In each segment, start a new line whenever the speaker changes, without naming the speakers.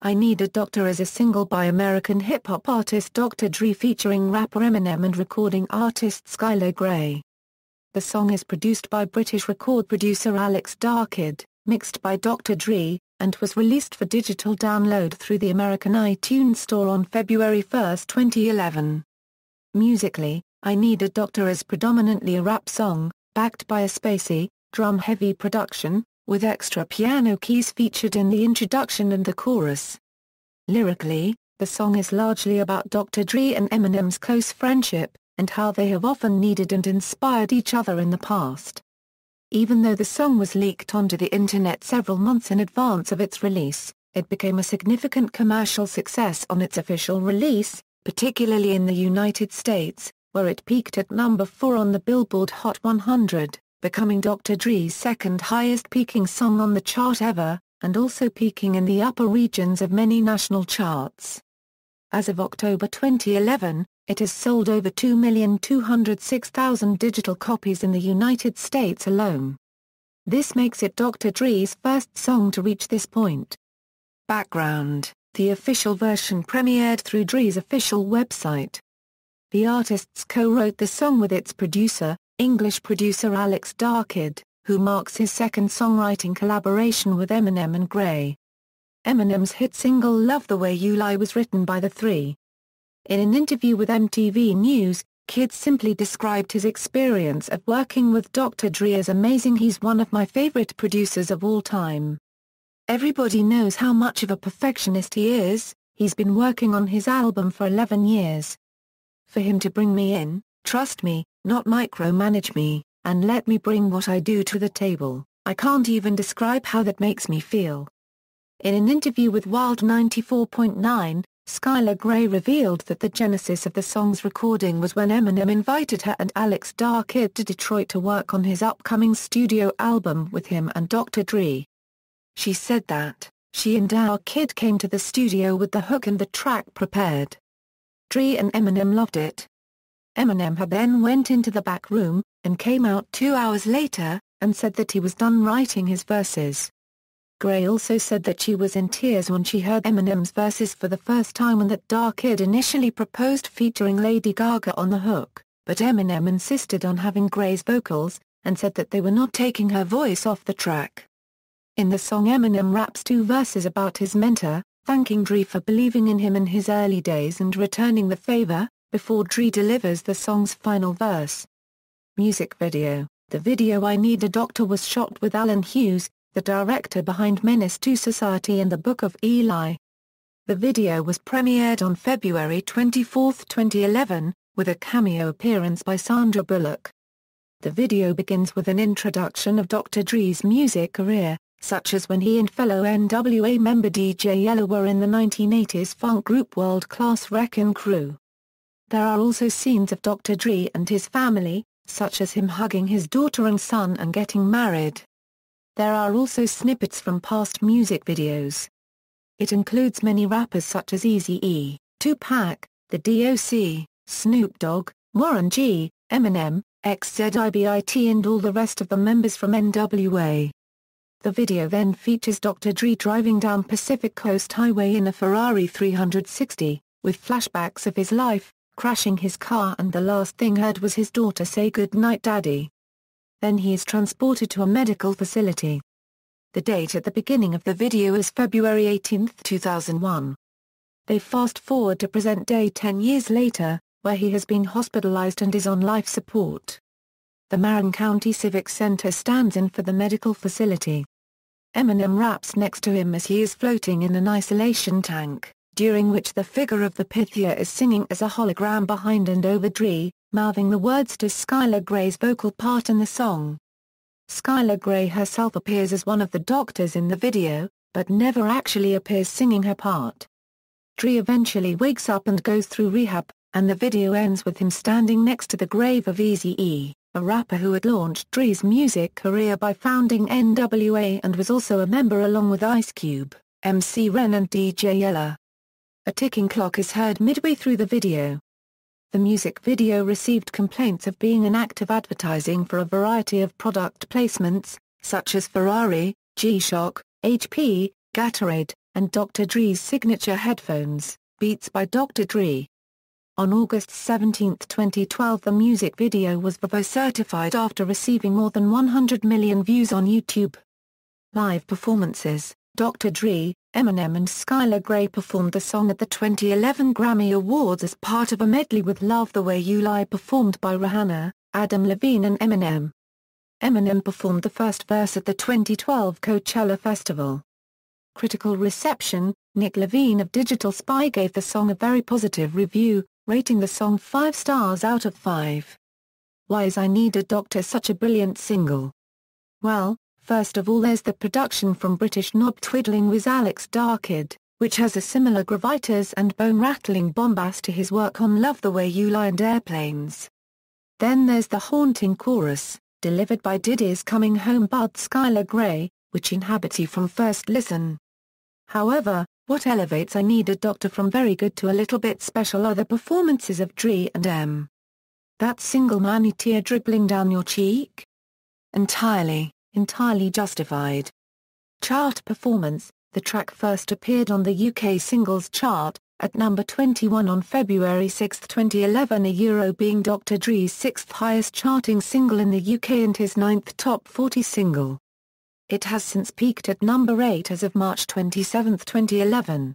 I Need a Doctor is a single by American hip-hop artist Dr. Dre featuring rapper Eminem and recording artist Skylar Grey. The song is produced by British record producer Alex Darkid, mixed by Dr. Dre, and was released for digital download through the American iTunes Store on February 1, 2011. Musically, I Need a Doctor is predominantly a rap song, backed by a spacey, drum-heavy production, with extra piano keys featured in the introduction and the chorus. Lyrically, the song is largely about Dr. Dre and Eminem's close friendship, and how they have often needed and inspired each other in the past. Even though the song was leaked onto the internet several months in advance of its release, it became a significant commercial success on its official release, particularly in the United States, where it peaked at number 4 on the Billboard Hot 100. Becoming Dr. Dre's second highest peaking song on the chart ever, and also peaking in the upper regions of many national charts. As of October 2011, it has sold over 2,206,000 digital copies in the United States alone. This makes it Dr. Dre's first song to reach this point. Background: the official version premiered through Dre's official website. The artists co-wrote the song with its producer, English producer Alex Darkid, who marks his second songwriting collaboration with Eminem and Grey. Eminem's hit single Love the Way You Lie was written by the three. In an interview with MTV News, Kid simply described his experience of working with Dr. Dre as amazing. He's one of my favorite producers of all time. Everybody knows how much of a perfectionist he is. He's been working on his album for 11 years. For him to bring me in, trust me, not micromanage me, and let me bring what I do to the table, I can't even describe how that makes me feel. In an interview with Wild 94.9, Skylar Grey revealed that the genesis of the song's recording was when Eminem invited her and Alex Darkid to Detroit to work on his upcoming studio album with him and Dr. Dre. She said that, she and Darkid came to the studio with the hook and the track prepared. Dre and Eminem loved it. Eminem had then went into the back room, and came out 2 hours later, and said that he was done writing his verses. Grey also said that she was in tears when she heard Eminem's verses for the first time and that Darkid initially proposed featuring Lady Gaga on the hook, but Eminem insisted on having Grey's vocals, and said that they were not taking her voice off the track. In the song Eminem raps 2 verses about his mentor, thanking Dre for believing in him in his early days and returning the favor, before Dre delivers the song's final verse. Music video: the video I Need a Doctor was shot with Alan Hughes, the director behind Menace to Society and the Book of Eli. The video was premiered on February 24, 2011, with a cameo appearance by Sandra Bullock. The video begins with an introduction of Dr. Dre's music career, such as when he and fellow NWA member DJ Yella were in the 1980s funk group World Class Wreckin' Crew. There are also scenes of Dr. Dre and his family, such as him hugging his daughter and son and getting married. There are also snippets from past music videos. It includes many rappers such as Eazy-E, Tupac, the DOC, Snoop Dogg, Warren G, Eminem, XZIBIT and all the rest of the members from NWA. The video then features Dr. Dre driving down Pacific Coast Highway in a Ferrari 360, with flashbacks of his life, crashing his car, and the last thing heard was his daughter say "Good night, Daddy." Then he is transported to a medical facility. The date at the beginning of the video is February 18, 2001. They fast forward to present day 10 years later, where he has been hospitalized and is on life support. The Marin County Civic Center stands in for the medical facility. Eminem raps next to him as he is floating in an isolation tank, during which the figure of the Pythia is singing as a hologram behind and over Dre, mouthing the words to Skylar Grey's vocal part in the song. Skylar Grey herself appears as one of the doctors in the video, but never actually appears singing her part. Dre eventually wakes up and goes through rehab, and the video ends with him standing next to the grave of Eazy-E, a rapper who had launched Dre's music career by founding NWA and was also a member along with Ice Cube, MC Ren and DJ Yella. A ticking clock is heard midway through the video. The music video received complaints of being an act of advertising for a variety of product placements, such as Ferrari, G-Shock, HP, Gatorade, and Dr. Dre's signature headphones, Beats by Dr. Dre. On August 17, 2012, the music video was Vevo certified after receiving more than 100 million views on YouTube. Live performances: Dr. Dre, Eminem and Skylar Grey performed the song at the 2011 Grammy Awards as part of a medley with Love the Way You Lie performed by Rihanna, Adam Levine and Eminem. Eminem performed the first verse at the 2012 Coachella Festival. Critical reception: Nick Levine of Digital Spy gave the song a very positive review, rating the song 5 stars out of 5. Why is I Need a Doctor such a brilliant single? Well, first of all there's the production from British knob-twiddling whiz Alex Darkid, which has a similar gravitas and bone-rattling bombast to his work on Love the Way You Lie and Airplanes. Then there's the haunting chorus, delivered by Diddy's coming home bud Skylar Grey, which inhabits you from first listen. However, what elevates I Need a Doctor from very good to a little bit special are the performances of Dre and M. That single "Manny Tear Dribbling Down Your Cheek?" Entirely justified. Chart performance: the track first appeared on the UK singles chart, at number 21 on February 6, 2011, being Dr. Dre's 6th highest charting single in the UK and his 9th top 40 single. It has since peaked at number 8 as of March 27, 2011.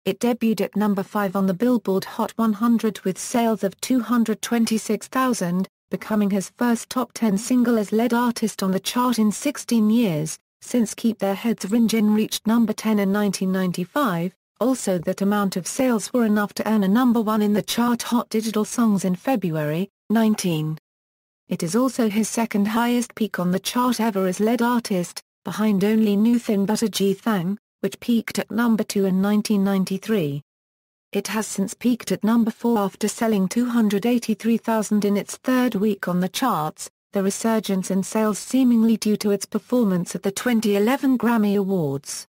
It debuted at number 5 on the Billboard Hot 100 with sales of 226,000, becoming his first top 10 single as lead artist on the chart in 16 years, since Keep Their Heads Ringin' reached number 10 in 1995. Also, that amount of sales were enough to earn a number 1 in the chart Hot Digital Songs in February, 19. It is also his second highest peak on the chart ever as lead artist, behind only New Thin But a G Thang, which peaked at number 2 in 1993. It has since peaked at number 4 after selling 283,000 in its third week on the charts, the resurgence in sales seemingly due to its performance at the 2011 Grammy Awards.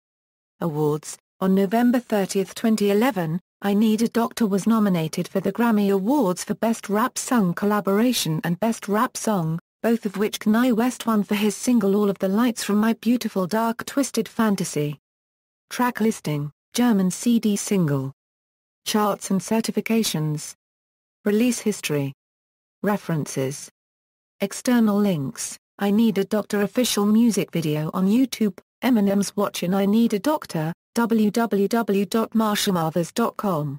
On November 30, 2011, I Need a Doctor was nominated for the Grammy Awards for Best Rap Song Collaboration and Best Rap Song, both of which Kanye West won for his single All of the Lights from My Beautiful Dark Twisted Fantasy. Track listing: German CD single. Charts and certifications. Release history. References. External links: I Need a Doctor official music video on YouTube, Eminem's Watchin' I Need a Doctor, www.marshallmathers.com.